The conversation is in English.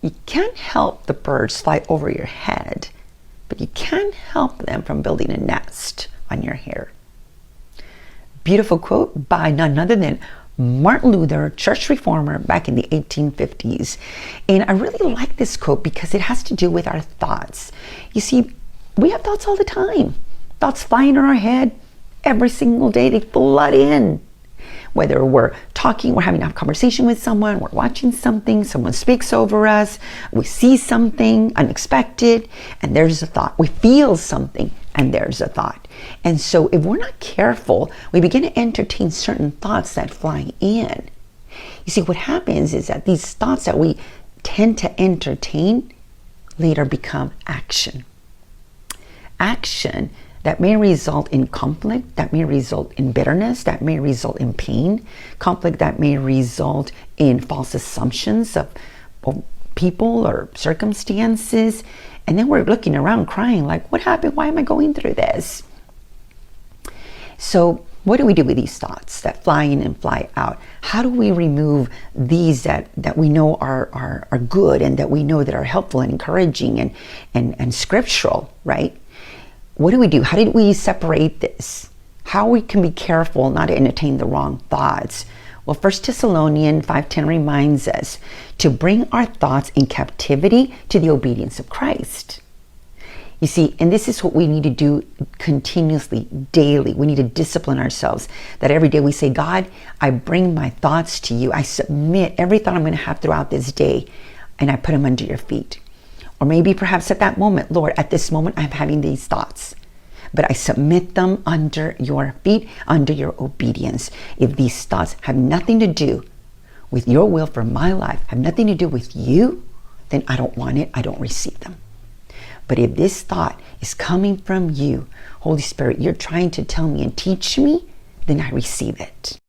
You can't help the birds fly over your head, but you can help them from building a nest on your hair. Beautiful quote by none other than Martin Luther, church reformer back in the 1850s. And I really like this quote because it has to do with our thoughts. You see, we have thoughts all the time. Thoughts flying in our head every single day. They flood in. Whether we're talking, we're having a conversation with someone, we're watching something, someone speaks over us, we see something unexpected, and there's a thought. We feel something, and there's a thought. And so if we're not careful, we begin to entertain certain thoughts that fly in. You see, what happens is that these thoughts that we tend to entertain later become action. Action that may result in conflict, that may result in bitterness, that may result in pain, conflict that may result in false assumptions of people or circumstances. And then we're looking around crying like, what happened? Why am I going through this? So what do we do with these thoughts that fly in and fly out? How do we remove these that we know are good and that we know that are helpful and encouraging and scriptural, right? What do? How did we separate this? How we can be careful not to entertain the wrong thoughts? Well, 1 Thessalonians 5:10 reminds us to bring our thoughts in captivity to the obedience of Christ. You see, and this is what we need to do continuously, daily. We need to discipline ourselves that every day we say, God, I bring my thoughts to you. I submit every thought I'm going to have throughout this day, and I put them under your feet. Or maybe perhaps at that moment, Lord, at this moment, I'm having these thoughts, but I submit them under your feet, under your obedience. If these thoughts have nothing to do with your will for my life, have nothing to do with you, then I don't want it. I don't receive them. But if this thought is coming from you, Holy Spirit, you're trying to tell me and teach me, then I receive it.